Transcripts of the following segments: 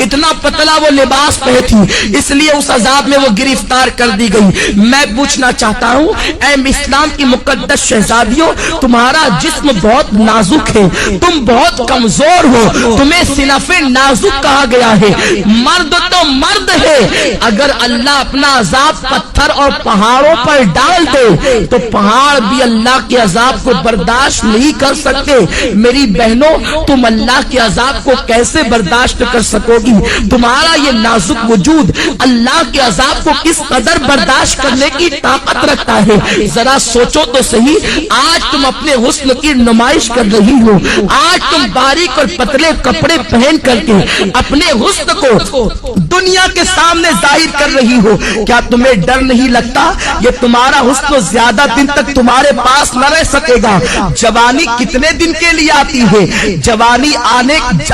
اتنا پتلا وہ لباس پہ تھی، اس لیے اس عذاب میں وہ گرفتار کر دی گئی۔ میں پوچھنا چاہتا ہوں اے اسلام کی مقدس شہزادیوں، تمہارا جسم بہت نازک ہے، تم بہت کمزور ہو، تمہیں صنف نازک کہا گیا ہے۔ مرد تو مرد ہے، اگر اللہ اپنا عذاب پتھر اور پہاڑوں پر ڈال دے تو پہاڑ بھی اللہ کے عذاب کو برداشت نہیں کر سکتے۔ میری بہنوں، تم اللہ کے عذاب کو کیسے برداشت کر سکو گی؟ تمہارا یہ نازک وجود اللہ کے عذاب کو کس قدر برداشت کرنے کی طاقت رکھتا ہے؟ ذرا سوچو تو صحیح، آج تم اپنے حسن کی نمائش کر رہی ہو، آج تم باریک اور پتلے کپڑے پہن کر کے اپنے حسن کو دنیا کے سامنے ظاہر کر رہی ہو۔ کیا تمہیں ڈر نہیں لگتا یہ تمہارا حسن زیادہ دن تک تمہارے پاس نہ رہ سکے گا؟ جوانی کتنے دن کے لیے آتی ہے؟ جوانی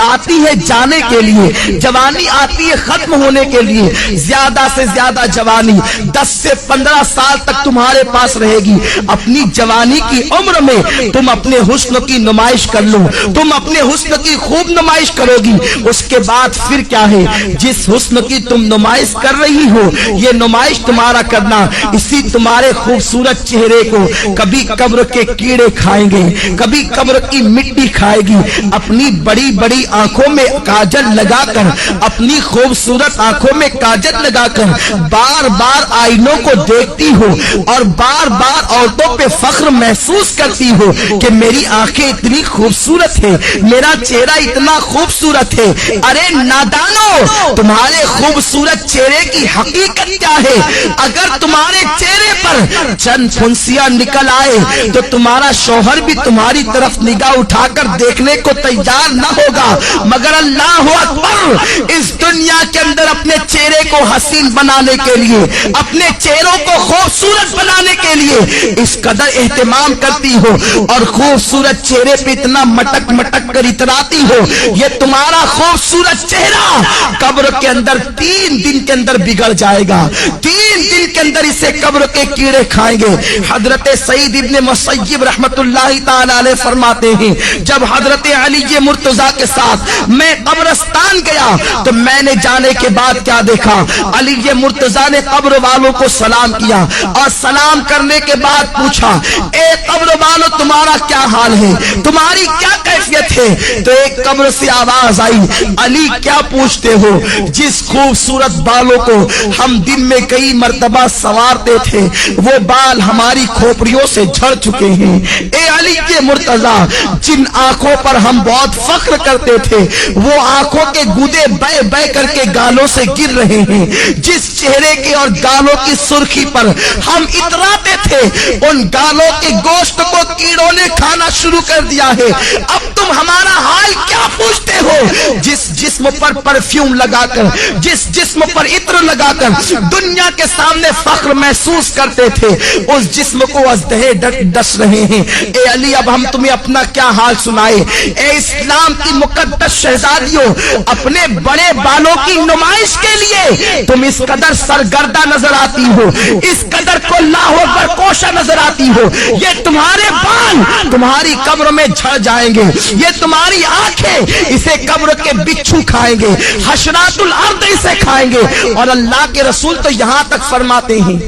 آتی ہے جانے کے لیے، جوانی آتی ہے ختم ہونے کے لیے۔ زیادہ سے زیادہ جوانی 10 سے 15 سال تک تمہارے پاس رہے گی۔ اپنی جوانی کی عمر میں تم اپنے حسن کی نمائش کر لو، تم اپنے حسن کی خوب نمائش کرو گی۔ اس کے بعد پھر کیا ہے؟ جس حسن کی تم نمائش کر رہی ہو، یہ نمائش تمہارا کرنا اسی تمہارے خوبصورت چہرے کو کبھی قبر کے کیڑے کھائیں گے، کبھی قبر کی مٹی کھائے گی۔ اپنی بڑی بڑی آنکھوں میں کاجل لگا کر، اپنی خوبصورت آنکھوں میں کاجل لگا کر بار بار آئینوں کو دیکھتی ہو اور بار بار عورتوں پہ فخر محسوس کرتی ہو کہ میری آنکھیں اتنی خوبصورت ہے، میرا چہرہ اتنا خوبصورت ہے۔ ارے نادانو، تمہارے خوبصورت چہرے کی حقیقت کیا ہے؟ اگر تمہارے چہرے پر چند پھنسیاں نکل آئے تو تمہارا شوہر بھی تمہاری طرف نگاہ اٹھا کر دیکھنے کو تیار نہ ہوگا، مگر اللہ اکبر، اس دنیا کے اندر اپنے چہرے کو حسین بنانے کے لیے، اپنے چہروں کو خوبصورت بنانے کے لیے اس قدر اہتمام کرتی ہو اور خوبصورت چہرے پہ اتنا مٹک مٹک کر اتراتی ہو۔ یہ تمہارا خوبصورت چہرہ قبر کے اندر 3 دن کے اندر بگڑ جائے گا، 3 دن کے اندر اسے قبر کے کیڑے کھائیں گے۔ حضرت سعید ابن مسیب رحمت اللہ تعالی علیہ فرماتے ہیں، جب حضرت علی مرتضیٰ کے ساتھ میں قبرستان گیا تو میں نے جانے کے بعد کیا دیکھا؟ علی مرتضیٰ نے قبر والوں کو سلام کیا اور سلام کرنے کے بعد پوچھا، اے قبر والوں، تمہارا کیا حال ہے؟ تمہاری کیا کیفیت ہے؟ تو ایک قبر سے آواز آئی، علی کیا پوچھتے ہو؟ جس خوبصورت بالوں کو ہم دن میں کئی مرتبہ سنوارتے تھے وہ بال ہماری کھوپڑیوں سے جھڑ چکے ہیں۔ اے علی کے مرتضیٰ، جن آنکھوں پر ہم بہت فخر کرتے تھے وہ آنکھوں کے گودے بہ بہ کر کے گالوں سے گر رہے ہیں۔ جس چہرے کے اور گالوں کی سرخی پر ہم اتراتے تھے ان گالوں کے گوشت کو کیڑوں نے کھانا شروع کر دیا ہے۔ اب تم ہمارا حال کیا پوچھتے ہو؟ جس جسم پر پرفیوم لگا کر، جس جسم پر عطر لگا کر دنیا کے سامنے فخر محسوس کرتے تھے، اس جسم کو ازدہے ڈس رہے ہیں۔ اے علی، اب ہم تمہیں اپنا کیا حال سنائے؟ اے اسلام کی مقدس شہزادیوں، اپنے بڑے بالوں کی نمائش کے لیے تم اس قدر سرگردہ نظر آتی ہو، اس قدر کو لاہو برکوشہ نظر آتی ہو۔ یہ تمہارے بال تمہاری قبر میں جھڑ جائیں گے، یہ تمہاری آنکھیں اسے قبر کے بچھو کھائیں گے، حشرات الارض اسے کھائیں گے۔ اور اللہ کے رسول تو یہاں تک فرماتے ہیں،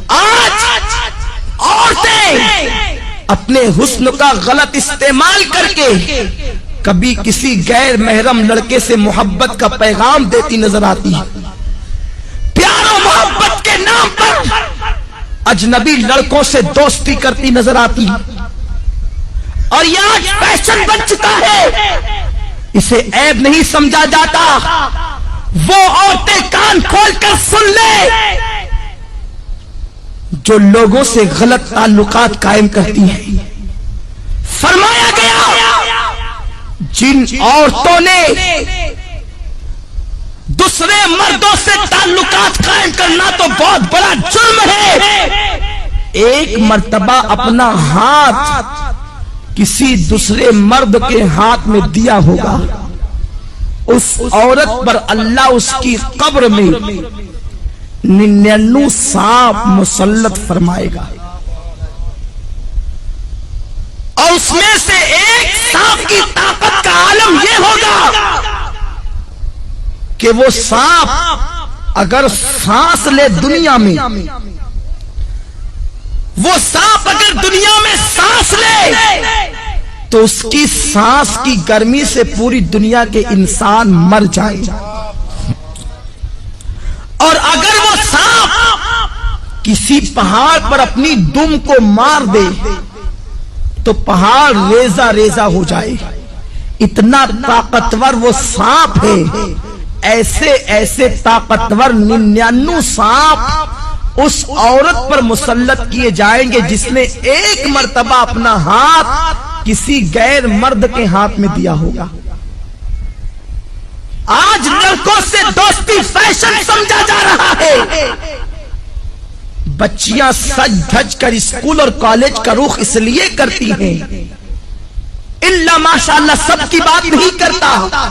آج عورتیں اپنے حسن کا غلط استعمال کر کے کبھی کسی غیر محرم لڑکے سے محبت کا پیغام دیتی نظر آتی ہے، پیار و محبت کے نام پر اجنبی لڑکوں سے دوستی کرتی نظر آتی ہے، اور یہ آج فیشن بن چکا ہے، اسے عیب نہیں سمجھا جاتا۔ وہ عورتیں کان کھول کر سن لے جو لوگوں سے غلط تعلقات قائم کرتی ہیں۔ فرمایا گیا جن عورتوں نے دوسرے مردوں سے تعلقات قائم کرنا تو بہت بڑا جرم ہے، ایک مرتبہ اپنا ہاتھ کسی دوسرے مرد کے ہاتھ میں دیا ہوگا، اس عورت پر اللہ اس کی قبر میں 99 سانپ مسلط فرمائے گا، اور اس میں سے ایک سانپ کی طاقت کا عالم یہ ہوگا کہ وہ سانپ اگر سانس لے دنیا میں، وہ سانپ اگر دنیا میں سانس لے تو اس کی سانس کی گرمی سے پوری دنیا کے انسان مر جائے، اور اگر وہ سانپ کسی پہاڑ پر اپنی دم کو مار دے تو پہاڑ ریزہ ریزہ ہو جائے، اتنا طاقتور وہ سانپ ہے۔ ایسے ایسے طاقتور 99 سانپ اس عورت پر مسلط کیے جائیں گے جس نے ایک مرتبہ اپنا ہاتھ کسی غیر مرد کے ہاتھ میں دیا ہوگا۔ آج لڑکوں سے دوستی فیشن سمجھا جا رہا ہے، بچیاں سج دھج کر اسکول اور کالج کا رخ اس لیے کرتی ہیں، اللہ ماشاءاللہ سب کی بات نہیں کرتا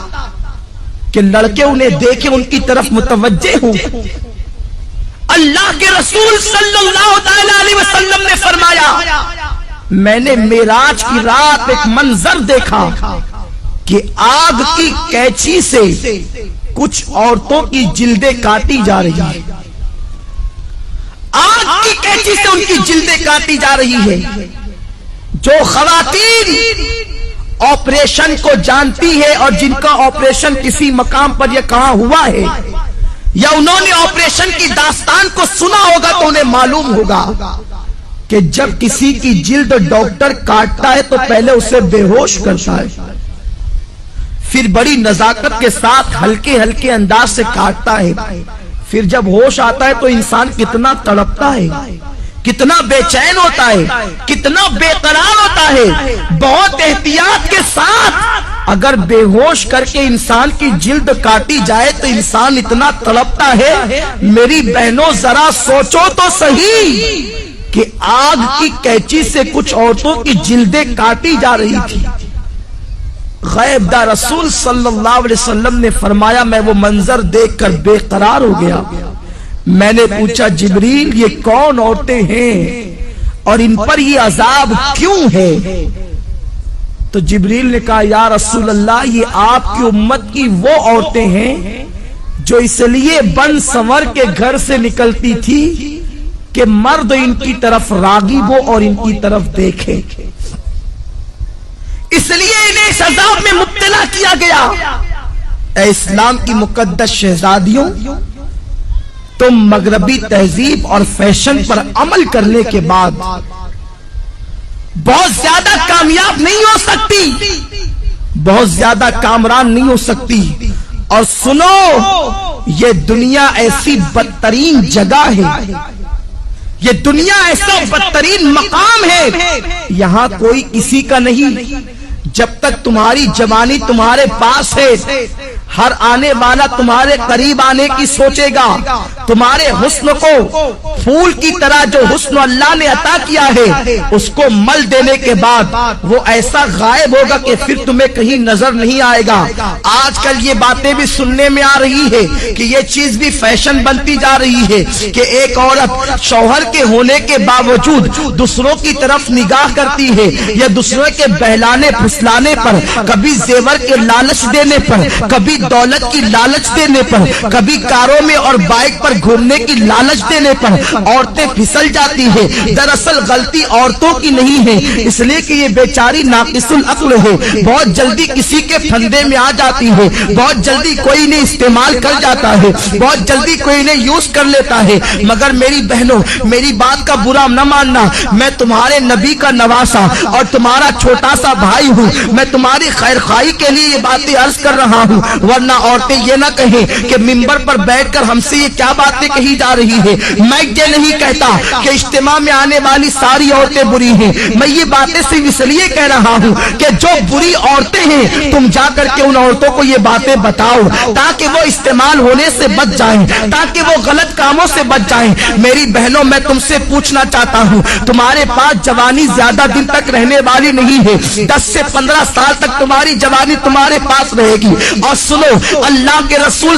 کہ لڑکے انہیں دیکھیں ان کی طرف متوجہ ہوں۔ اللہ کے رسول صلی اللہ علیہ وسلم نے فرمایا، میں نے معراج کی رات ایک منظر دیکھا کہ آگ کی کینچی سے کچھ عورتوں کی جلدیں کاٹی جا رہی ہیں، آگ کی کینچی سے ان کی جلدیں کاٹی جا رہی ہے۔ جو خواتین آپریشن کو جانتی ہے اور جن کا آپریشن کسی مقام پر یہ کہاں ہوا ہے یا انہوں نے آپریشن کی داستان کو سنا ہوگا تو انہیں معلوم ہوگا کہ جب کسی کی جلد ڈاکٹر کاٹتا ہے تو پہلے اسے بے ہوش کرتا ہے، پھر بڑی نزاکت کے ساتھ ہلکے ہلکے انداز سے کاٹتا ہے، پھر جب ہوش آتا ہے تو انسان کتنا تڑپتا ہے، کتنا بے چین ہوتا ہے، کتنا بے قرار ہوتا ہے۔ بہت احتیاط کے ساتھ اگر بے ہوش کر کے انسان کی جلد کاٹی جائے تو انسان اتنا تڑپتا ہے۔ میری بہنوں ذرا سوچو تو صحیح کہ آگ کی کینچی سے کچھ عورتوں کی جلدیں کاٹی جا رہی تھی۔ غیب دار رسول صلی اللہ علیہ وسلم نے فرمایا، میں وہ منظر دیکھ کر بے قرار ہو گیا۔ میں نے پوچھا، جبریل یہ کون عورتیں ہیں اور ان پر یہ عذاب کیوں ہے؟ تو جبریل نے کہا، یا رسول اللہ یہ آپ کی امت کی وہ عورتیں ہیں جو اس لیے بن سنور کے گھر سے نکلتی تھی کہ مرد ان کی طرف راغب ہو اور ان کی طرف دیکھے، اس لیے انہیں اس عذاب میں مبتلا کیا گیا۔ اے اسلام کی مقدس شہزادیوں، تم مغربی تہذیب اور فیشن پر عمل کرنے کے بعد بہت زیادہ کامیاب نہیں ہو سکتی، بہت زیادہ کامران نہیں ہو سکتی۔ اور سنو، یہ دنیا ایسی بدترین جگہ ہے، یہ دنیا ایسا بدترین مقام ہے، یہاں کوئی کسی کا نہیں۔ جب تک تمہاری جوانی تمہارے پاس ہے، ہر آنے والا تمہارے قریب آنے کی سوچے گا۔ تمہارے حسن کو پھول کی طرح جو حسن اللہ نے عطا کیا ہے اس کو مل دینے کے بعد وہ ایسا غائب ہوگا کہ پھر تمہیں کہیں نظر نہیں آئے گا۔ آج کل یہ باتیں بھی سننے میں آ رہی ہے کہ یہ چیز بھی فیشن بنتی جا رہی ہے کہ ایک عورت شوہر کے ہونے کے باوجود دوسروں کی طرف نگاہ کرتی ہے، یا دوسروں کے بہلانے پھسلانے پر، کبھی زیور کے لالچ دینے پر، کبھی دولت کی لالچ دینے پر، کبھی کاروں میں اور بائک پر گھومنے کی لالچ دینے پر عورتیں پھسل جاتی ہیں۔ دراصل غلطی عورتوں کی نہیں ہے، اس لیے کہ یہ بیچاری ناقص العقل ہے، بہت جلدی کسی کے پھندے میں آ جاتی ہے، بہت جلدی کوئی نے استعمال کر جاتا ہے، بہت جلدی کوئی نے یوز کر لیتا ہے۔ مگر میری بہنوں، میری بات کا برا نہ ماننا، میں تمہارے نبی کا نواسا اور تمہارا چھوٹا سا بھائی ہوں، میں تمہاری خیر خواہی کے لیے یہ باتیں عرض کر رہا ہوں، ورنہ عورتیں یہ نہ کہیں کہ منبر پر بیٹھ کر ہم سے یہ کیا باتیں کہی جا رہی ہے۔ میں یہ نہیں کہتا کہ اجتماع میں آنے والی ساری عورتیں بری ہیں، میں یہ باتیں صرف اس لیے کہہ رہا ہوں کہ جو بری عورتیں ہیں تم جا کر کے ان عورتوں کو یہ باتیں بتاؤ تاکہ وہ استعمال ہونے سے بچ جائیں، تاکہ وہ غلط کاموں سے بچ جائیں۔ میری بہنوں، میں تم سے پوچھنا چاہتا ہوں، تمہارے پاس جوانی زیادہ دن تک رہنے والی نہیں ہے، 10 سے 15 سال تک تمہاری جوانی تمہارے پاس رہے گی۔ اور سنو، اللہ کے رسول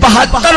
72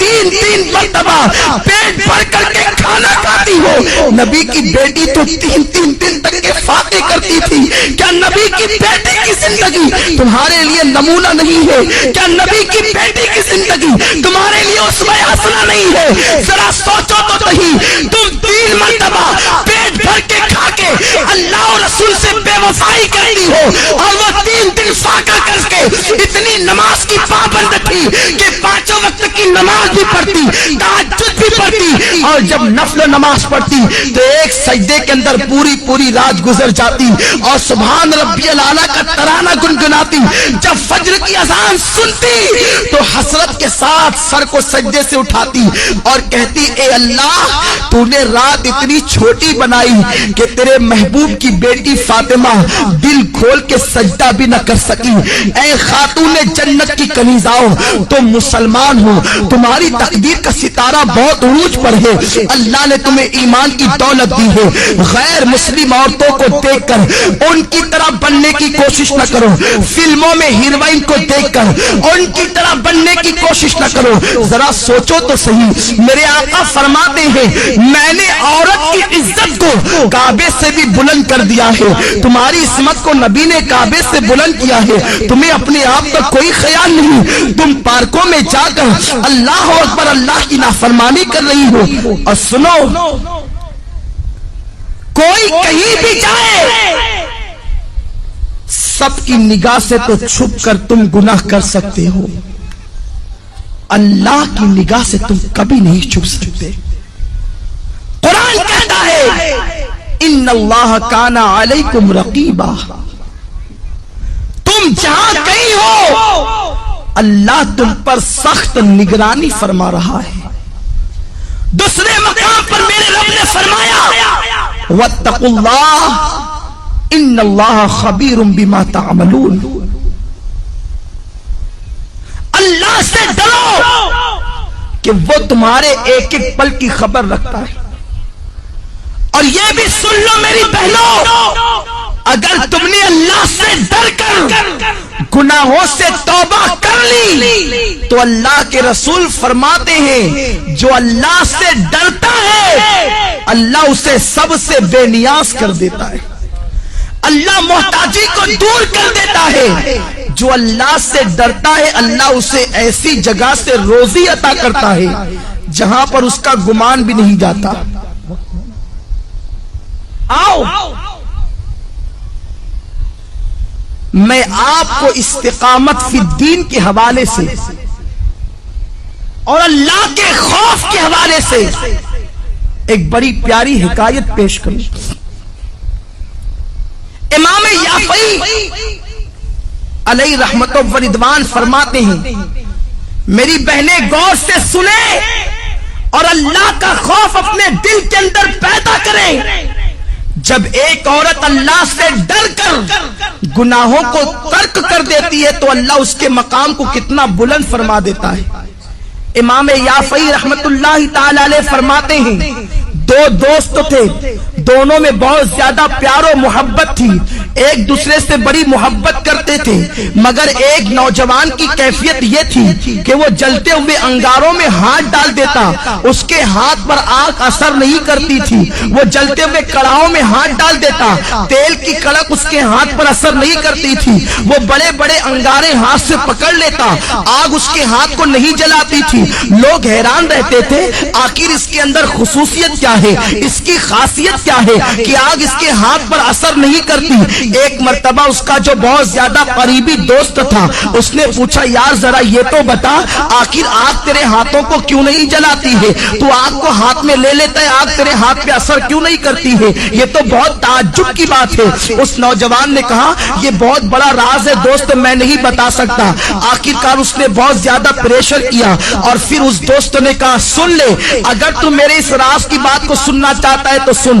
3-3 مرتبہ پیٹ بھر کر کے کھانا کھاتی ہو؟ نبی کی بیٹی تو 3 دن تک کے فاقے کرتی تھی، کیا نبی کی بیٹی کی زندگی تمہارے لیے نمونہ نہیں ہے؟ کیا نبی کی بیٹی کی زندگی تمہارے لیے اسوہ حسنہ نہیں ہے؟ ذرا سوچو تو صحیح، تم 3 مرتبہ پیٹ بھر کے کھا کے اللہ اور رسول سے بے وفائی کرتی ہو، اور وہ 3 دن فاقہ کر کے اتنی نماز کی پابند تھی کہ 5 وقت کی نماز بھی پڑھتی، تہجد بھی پڑھتی، اور جب نفل نماز پڑھتی تو ایک سجدے کے اندر پوری رات گزر جاتی اور سبحان ربی الاعلیٰ کا ترانہ گنگناتی۔ جب فجر کی اذان سنتی تو حسرت کے ساتھ سر کو سجدے سے اٹھاتی اور کہتی، اے اللہ تو نے رات اتنی چھوٹی بنائی کہ تیرے محبوب کی بیٹی فاطمہ دل کھول کے سجدہ بھی نہ کر سکی۔ اے خاتون جنت کی کنیزاؤ، تم مسلمان ہو، تمہاری تقدیر کا ستارہ بہت عروج پر ہے، اللہ نے تمہیں ایمان کی دولت دی ہے، غیر مسلم عورتوں کو دیکھ کر ان کی طرح بننے کی کوشش نہ کرو، فلموں میں ہیروئن کو دیکھ کر ان کی طرح بننے کی کوشش نہ کرو۔ ذرا سوچو تو صحیح، میرے آقا فرماتے ہیں میں نے عورت کی عزت کو کعبے سے بھی بلند کر دیا ہے، تمہاری عصمت کو نبی نے کعبے سے بلند کیا ہے، تمہیں اپنے آپ کا کوئی خیال نہیں، تم پارکوں میں جا کر اللہ اکبر اللہ کی نافرمانی کر رہی ہو۔ اور سنو، کوئی کہیں بھی جائے سب کی نگاہ سے تو چھپ کر تم گناہ کر سکتے ہو، اللہ کی نگاہ سے تم کبھی نہیں چھپ سکتے۔ قرآن کہتا ہے ان اللہ کان علیکم رقیبا، تم جہاں کہیں ہو اللہ تم پر سخت نگرانی فرما رہا ہے۔ دوسرے مقام پر میرے رب نے فرمایا واتقوا اللہ ان اللہ خبیر بما تعملون، اللہ سے ڈرو کہ وہ تمہارے ایک ایک پل کی خبر رکھتا ہے۔ اور یہ بھی سن لو میری بہنوں، اگر تم نے اللہ سے ڈر کر گناہوں سے توبہ کر لی تو اللہ کے رسول فرماتے ہیں جو اللہ سے ڈرتا ہے اللہ اسے سب سے بے نیاز کر دیتا ہے، اللہ محتاجی کو دور کر دیتا ہے۔ جو اللہ سے ڈرتا ہے اللہ اسے ایسی جگہ سے روزی عطا کرتا ہے جہاں پر اس کا گمان بھی نہیں جاتا۔ آؤ میں آپ کو استقامت فی الدین کے حوالے سے اور اللہ کے خوف کے حوالے سے ایک بڑی پیاری حکایت پیش کروں۔ امام یافعی علیہ رحمت و رضوان فرماتے ہیں میری بہنیں غور سے سنیں اور اللہ کا خوف اپنے دل کے اندر پیدا کریں۔ جب ایک عورت اللہ سے ڈر کر گناہوں کو ترک کر دیتی ہے تو اللہ اس کے مقام کو کتنا بلند فرما دیتا ہے۔ امام یافعی رحمت اللہ تعالی علیہ فرماتے ہیں 2 دوست تھے، دونوں میں بہت زیادہ پیار و محبت تھی، ایک دوسرے سے بڑی محبت کرتے تھے، مگر ایک نوجوان کی کیفیت یہ تھی کہ وہ جلتے ہوئے انگاروں میں ہاتھ ڈال دیتا، اس کے ہاتھ پر آگ اثر نہیں کرتی تھی، وہ جلتے ہوئے کڑاہوں میں ہاتھ ڈال دیتا، تیل کی کڑک اس کے ہاتھ پر اثر نہیں کرتی تھی، وہ بڑے بڑے انگارے ہاتھ سے پکڑ لیتا، آگ اس کے ہاتھ کو نہیں جلاتی تھی۔ لوگ حیران رہتے تھے آخر اس کے اندر خصوصیت کیا ہے، اس کی خاصیت کیا ہے کہ آگ اس کے ہاتھ پر اثر نہیں کرتی۔ ایک مرتبہ اس کا جو بہت زیادہ قریبی دوست تھا اس نے پوچھا یار ذرا یہ تو بتا آخر آگ تیرے ہاتھوں کو کیوں نہیں جلاتی ہے، تو آگ کو ہاتھ میں لے لیتا ہے آگ تیرے ہاتھ پہ اثر کیوں نہیں کرتی ہے، یہ تو بہت تعجب کی بات ہے۔ اس نوجوان نے کہا یہ بہت بڑا راز ہے دوست، میں نہیں بتا سکتا۔ آخرکار اس نے بہت زیادہ پریشر کیا اور پھر اس دوست نے کہا سن لے، اگر تو میرے اس راز کی بات کو سننا چاہتا ہے تو سن،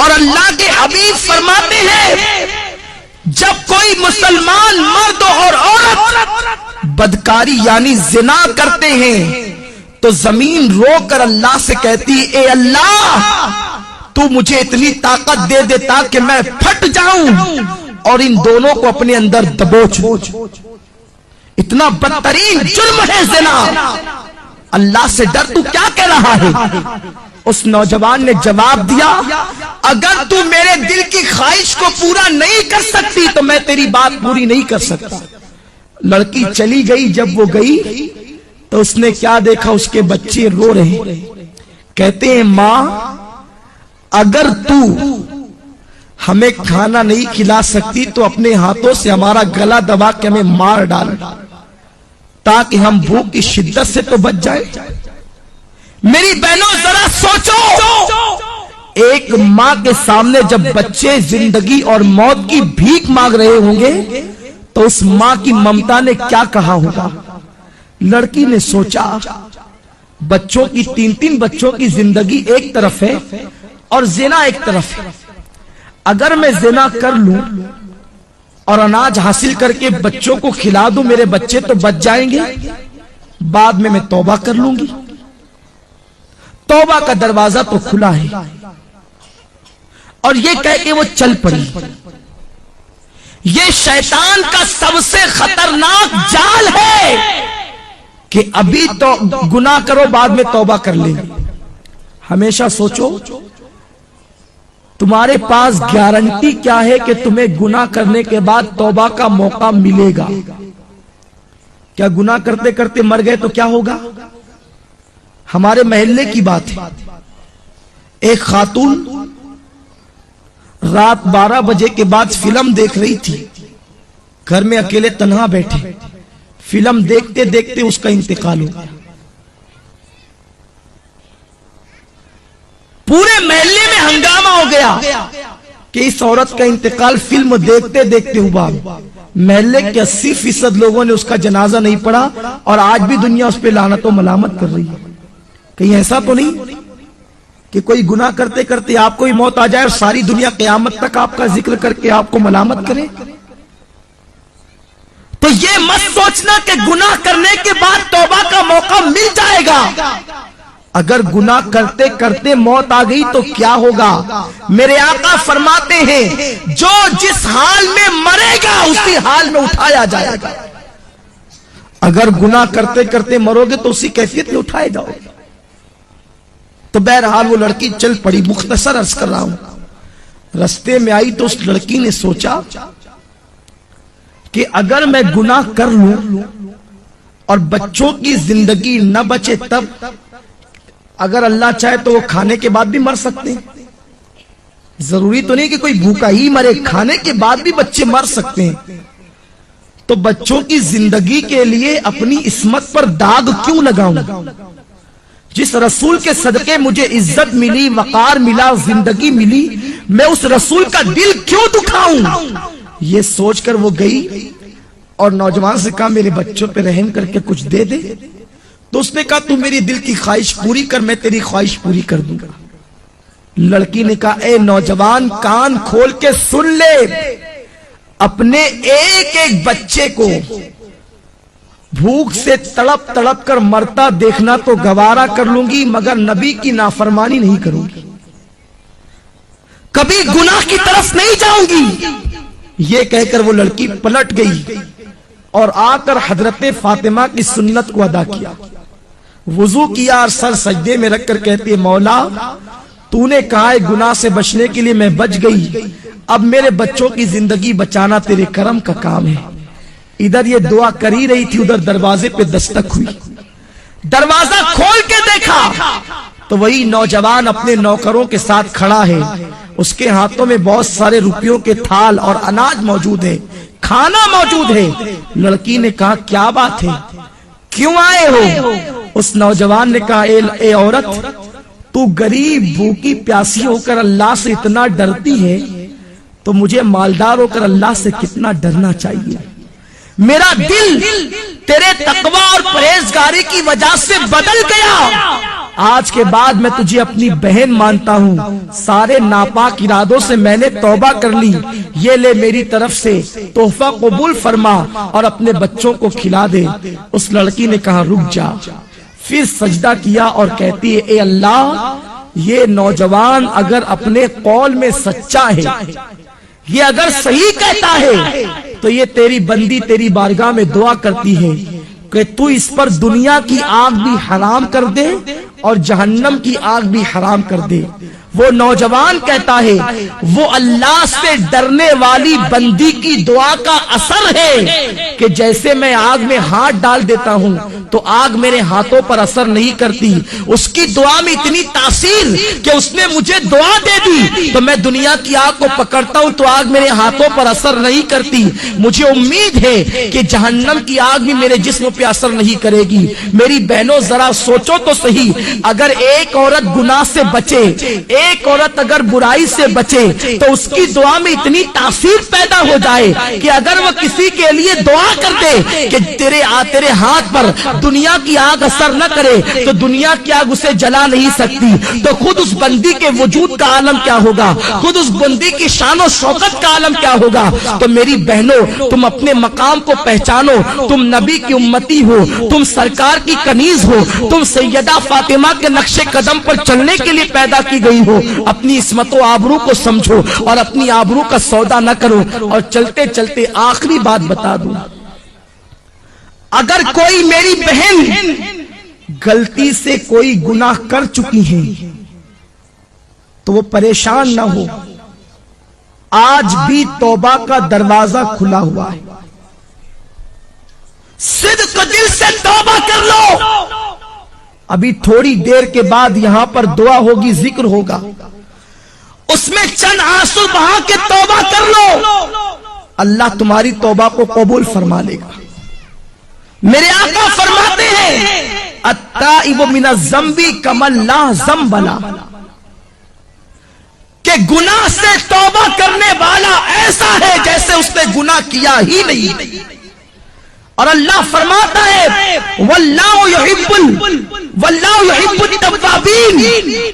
اور اللہ کے حبیب فرماتے ہیں جب کوئی مسلمان مرد اور عورت بدکاری یعنی زنا کرتے ہیں تو زمین رو کر اللہ سے کہتی اے اللہ تو مجھے اتنی طاقت دے دے تاکہ میں پھٹ جاؤں اور ان دونوں کو اپنے اندر دبوچ. اتنا بدترین جرم ہے زنا. اللہ سے ڈر، تو کیا کہہ رہا ہے؟ اس نوجوان نے جواب دیا اگر تو میرے دل کی خواہش کو پورا نہیں کر سکتی تو میں تیری بات پوری نہیں کر سکتا. لڑکی چلی گئی. جب وہ گئی تو اس نے کیا دیکھا؟ اس کے بچے رو رہے. کہتے ہیں ماں اگر تو ہمیں کھانا نہیں کھلا سکتی تو اپنے ہاتھوں سے ہمارا گلا دبا کے ہمیں مار ڈال تاکہ ہم بھوک کی شدت سے تو بچ جائے. میری بہنوں ذرا سوچو، ایک ماں کے سامنے جب بچے زندگی اور موت کی بھیک مانگ رہے ہوں گے تو اس ماں کی ممتا نے کیا کہا ہوگا؟ لڑکی نے سوچا بچوں کی 3 بچوں کی زندگی ایک طرف ہے اور زنا ایک طرف ہے. اگر میں زنا کر لوں اور اناج حاصل کر کے بچوں کو کھلا دوں میرے بچے تو بچ جائیں گے، بعد میں توبہ کر لوں گی. توبہ کا دروازہ تو کھلا ہے. اور یہ کہہ کے وہ چل پڑی. یہ شیطان کا سب سے خطرناک جال ہے کہ ابھی تو گناہ کرو بعد میں توبہ کر لیں. ہمیشہ سوچو تمہارے پاس گارنٹی کیا ہے کہ تمہیں گناہ کرنے کے بعد توبہ کا موقع ملے گا؟ کیا گناہ کرتے کرتے مر گئے تو کیا ہوگا؟ ہمارے محلے کی بات ہے. ایک خاتون رات 12 بجے کے بعد فلم دیکھ رہی تھی. گھر میں اکیلے تنہا بیٹھے فلم دیکھتے دیکھتے اس کا انتقال ہو گیا. پورے محلے میں ہنگامہ ہو گیا کہ اس عورت کا انتقال فلم دیکھتے دیکھتے ہوا. محلے کے 80% لوگوں نے اس کا جنازہ نہیں پڑھا اور آج بھی دنیا اس پہ لعنت و ملامت کر رہی ہے. کہیں ایسا تو نہیں کہ کوئی گناہ کرتے کرتے آپ کو ہی موت آ جائے اور ساری دنیا قیامت تک آپ کا ذکر کر کے آپ کو ملامت کرے؟ تو یہ مت سوچنا کہ گناہ کرنے کے بعد توبہ کا موقع مل جائے گا. اگر گناہ کرتے کرتے موت آ گئی تو کیا ہوگا؟ میرے آقا فرماتے ہیں جو جس حال میں مرے گا اسی حال میں اٹھایا جائے گا. اگر گناہ کرتے کرتے مرو گے تو اسی کیفیت میں اٹھائے جاؤ گے. تو بہرحال وہ لڑکی چل پڑی. مختصر عرض کر رہا ہوں. رستے میں آئی تو اس لڑکی نے سوچا کہ اگر میں گناہ کر لوں اور بچوں کی زندگی نہ بچے تب اگر اللہ چاہے تو وہ کھانے کے بعد بھی مر سکتے ہیں. ضروری تو نہیں کہ کوئی بھوکا ہی مرے، کھانے کے بعد بھی بچے مر سکتے ہیں. تو بچوں کی زندگی کے لیے اپنی عصمت پر داغ کیوں لگاؤں؟ جس رسول کے صدقے مجھے عزت ملی، وقار ملا، زندگی ملی، میں اس رسول کا دل کیوں دکھاؤں؟ یہ سوچ کر وہ گئی اور نوجوان سے کہا میرے بچوں پہ رحم کر کے کچھ دے دے. تو اس نے کہا تو میری دل کی خواہش پوری کر، میں تیری خواہش پوری کر دوں گا. لڑکی نے کہا اے نوجوان کان کھول کے سن لے، اپنے ایک ایک بچے کو بھوک سے تڑپ تڑپ کر مرتا دیکھنا تو گوارا کر لوں گی مگر نبی کی نافرمانی نہیں کروں گی، کبھی گناہ کی طرف نہیں جاؤں گی. یہ کہہ کر وہ لڑکی پلٹ گئی اور آ کر حضرت فاطمہ کی سنت کو ادا کیا. وضو کیا اور سر سجدے میں رکھ کر کہتی ہے مولا تو نے کہا ہے گناہ سے بچنے کے لیے میں بچ گئی، اب میرے بچوں کی زندگی بچانا تیرے کرم کا کام ہے. ادھر یہ دعا کر ہی رہی تھی، ادھر دروازے پہ دستک ہوئی. دروازہ کھول کے دیکھا تو وہی نوجوان اپنے نوکروں کے ساتھ کھڑا ہے. اس کے ہاتھوں میں بہت سارے روپیوں کے تھال اور اناج موجود ہے، کھانا موجود ہے. لڑکی نے کہا کیا بات ہے، کیوں آئے ہو؟ اس نوجوان نے کہا اے عورت تو غریب بھوکی پیاسی ہو کر اللہ سے اتنا ڈرتی ہے تو مجھے مالدار ہو کر اللہ سے کتنا ڈرنا چاہیے. میرا دل تیرے تقوی اور پرہیزگاری کی وجہ سے بدل گیا. آج کے بعد میں تجھے اپنی بہن مانتا ہوں، سارے ناپاک ارادوں سے میں نے توبہ کر لی، یہ لے میری طرف سے تحفہ قبول فرما اور اپنے بچوں کو کھلا دے۔ اس لڑکی نے کہا رک جا، پھر سجدہ کیا اور کہتی ہے اے اللہ، یہ نوجوان اگر اپنے قول میں سچا ہے، یہ اگر صحیح کہتا ہے تو یہ تیری بندی تیری بارگاہ میں دعا کرتی ہے کہ تو اس پر دنیا کی آگ بھی حرام کر دے اور جہنم کی آگ بھی حرام کر دے۔ وہ نوجوان کہتا ہے وہ اللہ سے ڈرنے والی بندی کی دعا کا اثر ہے کہ جیسے میں آگ میں ہاتھ ڈال دیتا ہوں تو آگ میرے ہاتھوں پر اثر نہیں کرتی، اس کی دعا میں اتنی تاثیر کہ اس نے مجھے دعا دے دی تو میں دنیا کی آگ کو پکڑتا ہوں تو آگ میرے ہاتھوں پر اثر نہیں کرتی۔ مجھے امید ہے کہ جہنم کی آگ بھی میرے جسم پہ اثر نہیں کرے گی۔ میری بہنوں ذرا سوچو تو صحیح، اگر ایک عورت گناہ سے بچے، ایک عورت اگر برائی سے بچے تو اس کی دعا میں اتنی تاثیر پیدا ہو جائے کہ اگر وہ کسی کے لیے دعا کر دے کہ تیرے ہاتھ پر دنیا کی آگ اثر نہ کرے تو دنیا کی آگ اسے جلا نہیں سکتی، تو خود اس بندی کے وجود کا عالم کیا ہوگا، خود اس بندی کی شان و شوکت کا عالم کیا ہوگا۔ تو میری بہنوں تم اپنے مقام کو پہچانو، تم نبی کی امتی ہو، تم سرکار کی کنیز ہو، تم سیدہ فاطمہ کے نقش قدم پر چلنے کے لیے پیدا کی گئی ہو۔ اپنی عصمت و آبرو کو سمجھو اور اپنی آبرو کا سودا نہ کرو۔ اور چلتے چلتے آخری بات بتا دوں، اگر کوئی میری بہن غلطی سے کوئی گناہ کر چکی ہے تو وہ پریشان نہ ہو، آج بھی توبہ کا دروازہ کھلا ہوا ہے، صدق دل سے توبہ کر لو۔ ابھی تھوڑی دیر کے بعد یہاں پر دعا ہوگی، ذکر ہوگا، اس میں چند آنسو بہا کے توبہ کر لو، اللہ تمہاری توبہ کو قبول فرما لے گا۔ میرے آقا فرماتے ہیں التائب من الذنب کمن لا ذنب لہ، کہ گناہ سے توبہ کرنے والا ایسا ہے جیسے اس نے گناہ کیا ہی نہیں۔ اور اللہ فرماتا ہے واللہ یحب التوابین،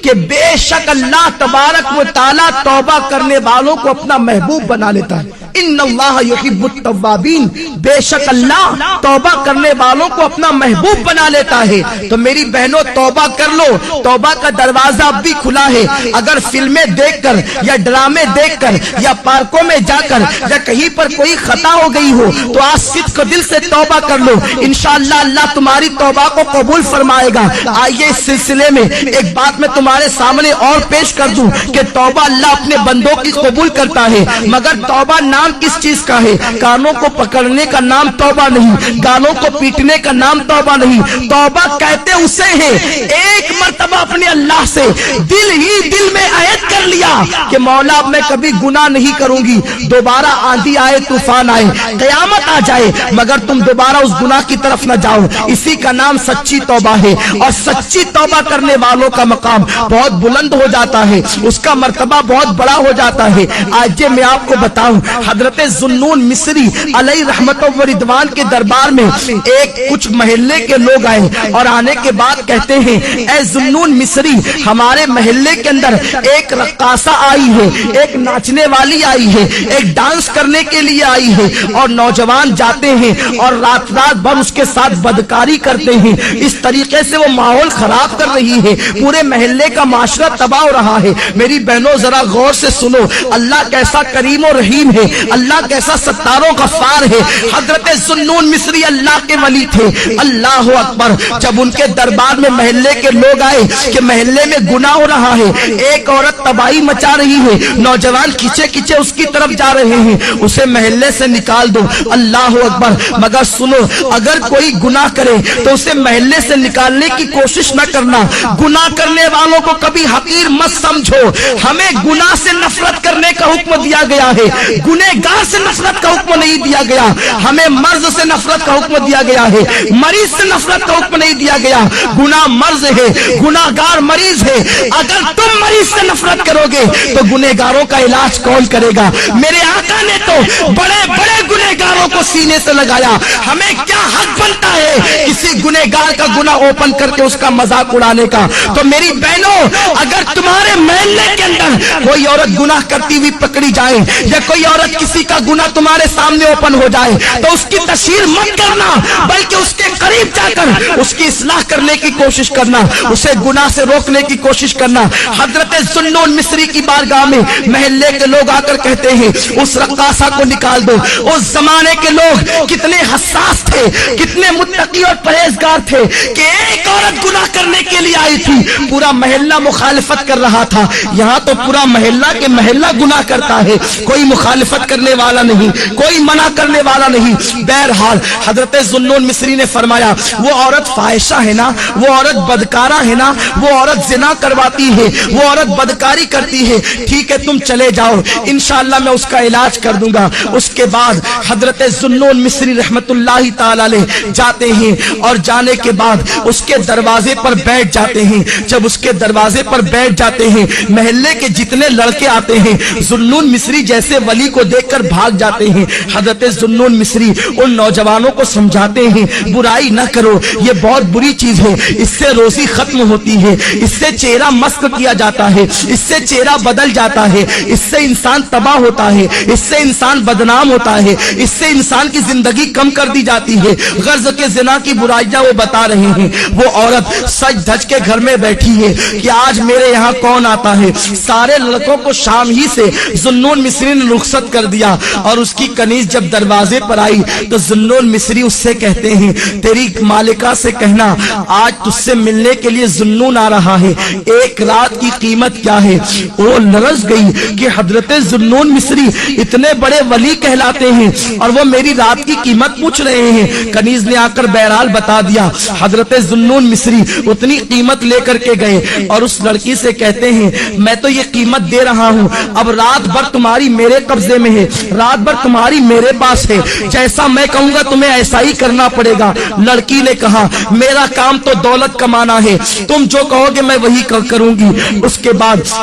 کہ بے شک اللہ تبارک و تعالی توبہ کرنے والوں کو اپنا محبوب بنا لیتا ہے۔ ان اللہ یحب التوابین، بے شک اللہ توبہ کرنے والوں کو اپنا محبوب بنا لیتا ہے۔ تو میری بہنوں توبہ کر لو، توبہ کا دروازہ اب بھی کھلا ہے۔ اگر فلمیں دیکھ کر یا ڈرامے دیکھ کر یا پارکوں میں جا کر یا کہیں پر کوئی خطا ہو گئی ہو تو آج صدق دل سے توبہ کر لو، انشاءاللہ اللہ تمہاری توبہ کو قبول فرمائے گا۔ آئیے اس سلسلے میں ایک بات میں تمہارے سامنے اور پیش کر دوں کہ توبہ اللہ اپنے بندوں کی قبول کرتا ہے، مگر توبہ نام کس چیز کا ہے؟ کانوں کو پکڑنے کا نام توبہ نہیں، گالوں کو پیٹنے کا نام توبہ نہیں۔ توبہ کہتے اسے ہیں ایک مرتبہ اپنے اللہ سے دل ہی دل میں عہد کر لیا کہ مولا میں کبھی گناہ نہیں کروں گی، دوبارہ آندھی آئے طوفان آئے قیامت آ جائے مگر تم دوبارہ اس گناہ کی طرف نہ جاؤ، اسی کا نام سچی توبہ ہے۔ اور سچی توبہ کرنے والوں کا مقام بہت بلند ہو جاتا ہے، اس کا مرتبہ بہت بڑا ہو جاتا ہے۔ آج میں آپ کو بتاؤں، حضرت ذوالنون مصری علیہ رحمت و رضوان کے دربار میں ایک کچھ محلے کے لوگ آئے اور آنے کے بعد کہتے ہیں اے ذوالنون مصری، ہمارے محلے کے اندر ایک رقاصہ آئی ہے، ایک ناچنے والی آئی ہے، ایک ڈانس کرنے کے لیے آئی ہے، اور نوجوان جاتے ہیں اور رات بھر اس کے ساتھ بدکاری کرتے ہیں، اس طریقے سے وہ ماحول خراب کر رہی ہے، پورے محلے کا معاشرہ تباہ ہو رہا ہے۔ میری بہنوں ذرا غور سے سنو، اللہ کیسا کریم و رحیم ہے، اللہ کیسا ستار و غفار ہے۔ حضرت ذوالنون مصری اللہ کے ولی تھے، اللہ اکبر۔ جب ان کے دربار میں محلے کے لوگ آئے کہ محلے میں گناہ ہو رہا ہے، ایک عورت تباہی مچا رہی ہے، نوجوان کھچے کھچے اس کی طرف جا رہے ہیں، اسے محلے سے نکال دو۔ اللہ اکبر۔ مگر سنو، اگر کوئی گناہ کرے تو اسے محلے سے نکالنے کی کوشش نہ کرنا، گناہ کرنے والوں کو کبھی حقیر مت سمجھو۔ ہمیں گناہ سے نفرت کرنے کا حکم دیا گیا ہے، گنہگار سے نفرت کا حکم نہیں دیا گیا۔ ہمیں مرض سے نفرت کا حکم دیا گیا ہے، مریض سے نفرت کا حکم نہیں دیا گیا۔ گناہ مرض ہے، گناہگار مریض ہے، اگر تم مریض سے نفرت کرو گے تو گنہگاروں کا علاج کون کرے گا؟ میرے آقا نے تو بڑے بڑے گنہگاروں کو سینے سے لگایا، ہمیں کیا حق بنتا ہے کسی گنہگار کا گناہ اوپن کر کے اس کا مذاق اڑانے کا؟ تو میری بہنوں، اگر تمہارے محلے کے اندر کوئی عورت گناہ کرتی ہوئی پکڑی جائے یا کوئی عورت کسی کا گناہ تمہارے سامنے اوپن ہو جائے تو اس کی تشہیر مت کرنا، بلکہ اس کے قریب جا کر اس کی اصلاح کرنے کی کوشش کرنا، اسے گناہ سے روکنے کی کوشش کرنا۔ حضرت ذوالنون مصری کی بارگاہ میں محلے کے لوگ آ کر کہتے ہیں اس رقاصہ کو نکال دو۔ اس زمانے کے لوگ کتنے حساس تھے، کتنے متقی اور پرہیزگار تھے کہ ایک عورت گناہ کرنے کے لیے آئی تھی، پورا محلہ مخالفت کر رہا تھا۔ یہاں تو پورا محلہ کے محلہ گناہ کرتا ہے، کوئی مخالفت کرنے والا نہیں، کوئی منع کرنے والا نہیں۔ بہرحال حضرت ذوالنون مصری نے فرمایا وہ عورت فاحشہ ہے نا، وہ عورت بدکارہ ہے نا، وہ عورت زنا کرواتی ہے، وہ عورت بدکاری کرتی ہے، ٹھیک ہے تم چلے جاؤ، انشاءاللہ میں اس کا علاج کر دوں گا۔ اس کے بعد حضرت ذوالنون مصری رحمت اللہ تعالی علیہ جاتے ہیں اور جانے کے بعد اس کے دروازے پر بیٹھ جاتے ہیں۔ جب اس کے دروازے پر بیٹھ جاتے ہیں محلے کے جتنے لڑکے آتے ہیں ذوالنون مصری جیسے ولی کو دیکھ کر بھاگ جاتے ہیں۔ حضرت ذوالنون مصری ان نوجوانوں کو سمجھاتے ہیں برائی نہ کرو، یہ بہت بری چیز ہے، اس سے روزی ختم ہوتی ہے، اس سے چہرہ مسخ کیا جاتا ہے، اس سے چہرہ بدل جاتا ہے، اس سے انسان تباہ ہوتا ہے، اس سے انسان بدنام ہوتا ہے، اس سے انسان کی زندگی کم کر دی جاتی ہے۔ غرض کے زنا کی برائیاں وہ بتا رہے ہیں۔ وہ عورت سج دھج کے گھر میں بیٹھی ہے کہ آج میرے یہاں کون آتا ہے۔ سارے لڑکوں کو شام ہی سے ذوالنون مصری نے رخصت کر دیا اور اس کی کنیز جب دروازے پر آئی تو ذوالنون مصری اس سے کہتے ہیں تیری مالکہ سے کہنا آج تجھ سے ملنے کے لیے ذوالنون آ رہا ہے، ایک رات کی قیمت کیا ہے؟ وہ لرز گئی کہ حضرت ذوالنون مصری اتنے بڑے ولی کہلاتے ہیں اور وہ میری رات کی قیمت پوچھ رہے ہیں۔ کنیز نے آ کر بہرحال بتا دیا۔ حضرت ذوالنون مصری اتنی قیمت لے کر کے گئے اور اس لڑکی سے کہتے ہیں میں تو یہ قیمت دے رہا ہوں، اب رات بھر تمہاری میرے قبضے میں ہے، رات بھر تمہاری میرے پاس ہے، جیسا میں کہوں گا تمہیں ایسا ہی کرنا پڑے گا۔ لڑکی نے کہا میرا کام تو دولت کمانا ہے، تم جو کہو گے میں وہی کروں گی۔ اس کے بعد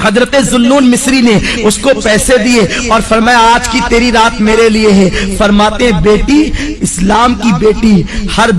حضرت ذوالنون مصری نے اس کو پیسے دیے اور فرمایا آج کی تیری رات میرے لیے ہے۔ فرماتے ہیں بیٹی اسلام کی بیٹی ہر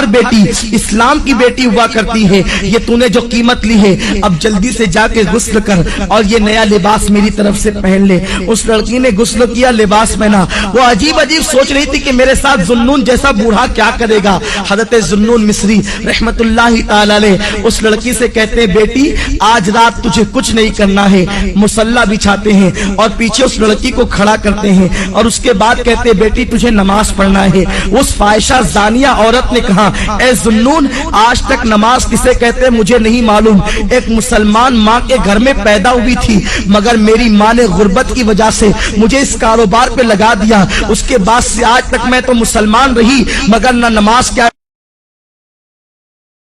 بیٹی اسلام کی بیٹی ہوا کرتی ہے، یہ تو نے جو قیمت لی ہے اب جلدی سے جا کے غسل کر اور یہ نیا لباس میری طرف سے پہن لے۔ اس لڑکی نے غسل کیا، لباس پہنا، وہ عجیب عجیب سوچ رہی تھی کہ میرے ساتھ ذوالنون جیسا بوڑھا کیا کرے گا۔ حضرت ذوالنون مصری رحمت اللہ تعالی علیہ اس لڑکی سے کہتے ہیں بیٹی آج رات تجھے کچھ نہیں کرنا ہے۔ مصلی بچھاتے ہیں اور پیچھے اس لڑکی کو کھڑا کرتے ہیں اور اس کے بعد کہتے ہیں بیٹی تجھے نماز پڑھنا ہے۔ اس فاحشہ زانیہ عورت نے کہا اے ذوالنون آج تک نماز کسے کہتے ہیں مجھے نہیں معلوم، ایک مسلمان ماں کے گھر میں پیدا ہوئی تھی مگر میری ماں نے غربت کی وجہ سے مجھے اس کاروبار پہ لگا دیا، اس کے بعد سے آج تک میں تو مسلمان رہی مگر نہ نماز کیا